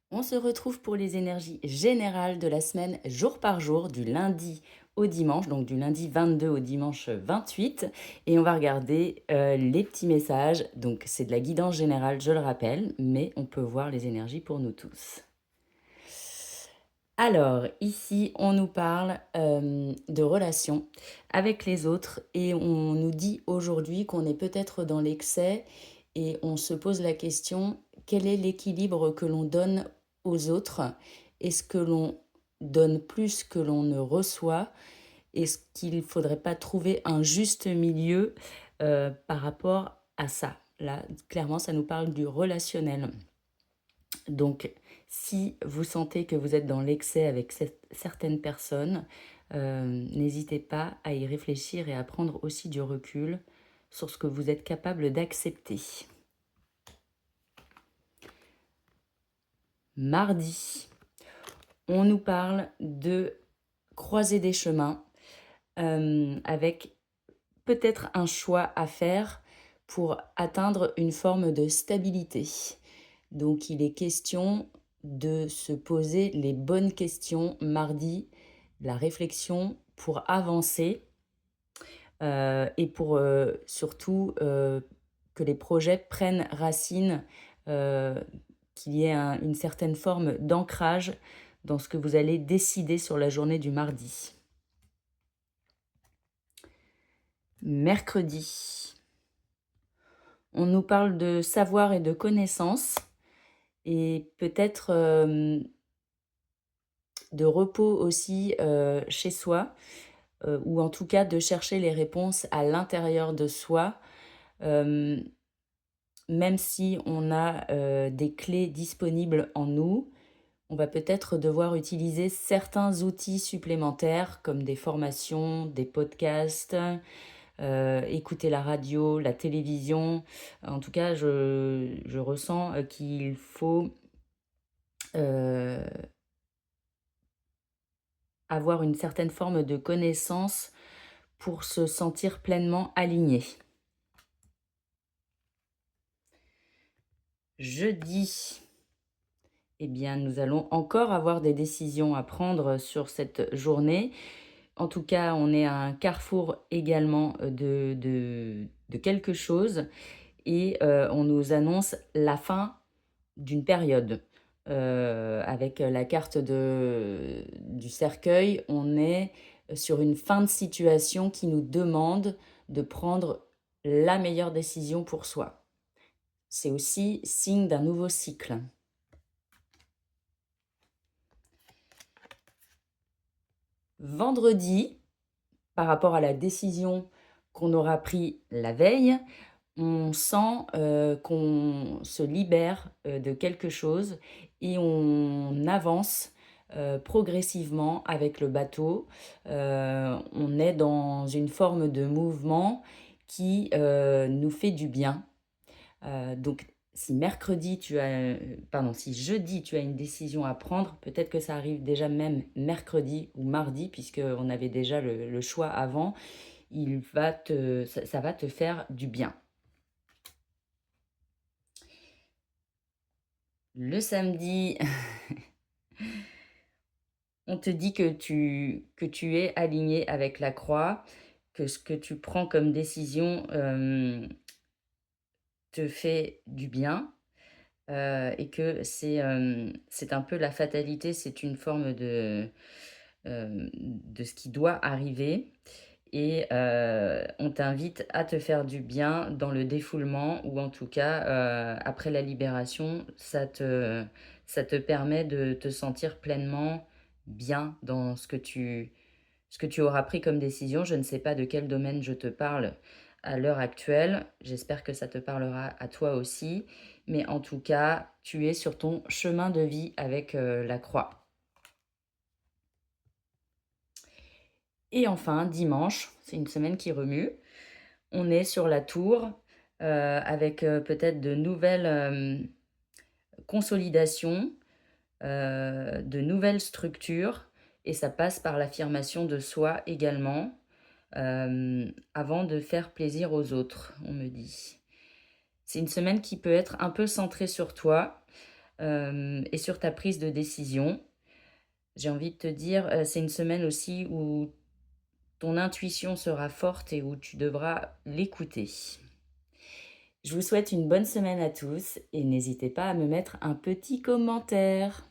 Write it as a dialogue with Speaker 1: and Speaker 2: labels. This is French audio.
Speaker 1: On se retrouve pour les énergies générales de la semaine, jour par jour, du lundi au dimanche, donc du lundi 22 au dimanche 28. Et on va regarder les petits messages. Donc c'est de la guidance générale, je le rappelle, mais on peut voir les énergies pour nous tous. Alors, ici, on nous parle de relations avec les autres et on nous dit aujourd'hui qu'on est peut-être dans l'excès et on se pose la question, quel est l'équilibre que l'on donne aux autres? Est-ce que l'on donne plus que l'on ne reçoit? Est-ce qu'il ne faudrait pas trouver un juste milieu par rapport à ça? Là, clairement, ça nous parle du relationnel. Donc, si vous sentez que vous êtes dans l'excès avec certaines personnes, n'hésitez pas à y réfléchir et à prendre aussi du recul sur ce que vous êtes capable d'accepter. Mardi, on nous parle de croiser des chemins avec peut-être un choix à faire pour atteindre une forme de stabilité. Donc il est question de se poser les bonnes questions mardi, la réflexion pour avancer et pour surtout que les projets prennent racine, euh, qu'il y ait une certaine forme d'ancrage dans ce que vous allez décider sur la journée du mardi. Mercredi, on nous parle de savoir et de connaissances et peut-être de repos aussi chez soi, ou en tout cas de chercher les réponses à l'intérieur de soi, euh, même si on a des clés disponibles en nous. On va peut-être devoir utiliser certains outils supplémentaires comme des formations, des podcasts, écouter la radio, la télévision. En tout cas, je ressens qu'il faut euh, avoir une certaine forme de connaissance pour se sentir pleinement aligné. Jeudi, eh bien, nous allons encore avoir des décisions à prendre sur cette journée. En tout cas, on est à un carrefour également de quelque chose et on nous annonce la fin d'une période. Avec la carte du cercueil, on est sur une fin de situation qui nous demande de prendre la meilleure décision pour soi. C'est aussi signe d'un nouveau cycle. Vendredi, par rapport à la décision qu'on aura prise la veille, on sent qu'on se libère de quelque chose et on avance progressivement avec le bateau. On est dans une forme de mouvement qui nous fait du bien. Donc, si jeudi tu as une décision à prendre, peut-être que ça arrive déjà même mercredi ou mardi, puisqu'on avait déjà le choix avant, ça va te faire du bien. Le samedi, on te dit que tu es aligné avec la croix, que ce que tu prends comme décision te fait du bien et que c'est un peu la fatalité, c'est une forme de ce qui doit arriver. Et on t'invite à te faire du bien dans le défoulement ou en tout cas après la libération, ça te permet de te sentir pleinement bien dans ce que tu auras pris comme décision. Je ne sais pas de quel domaine je te parle à l'heure actuelle. J'espère que ça te parlera à toi aussi. Mais en tout cas, tu es sur ton chemin de vie avec la croix. Et enfin, dimanche, c'est une semaine qui remue. On est sur la tour avec peut-être de nouvelles consolidations, de nouvelles structures, et ça passe par l'affirmation de soi également, avant de faire plaisir aux autres, on me dit. C'est une semaine qui peut être un peu centrée sur toi, et sur ta prise de décision. J'ai envie de te dire, c'est une semaine aussi où ton intuition sera forte et où tu devras l'écouter. Je vous souhaite une bonne semaine à tous et n'hésitez pas à me mettre un petit commentaire.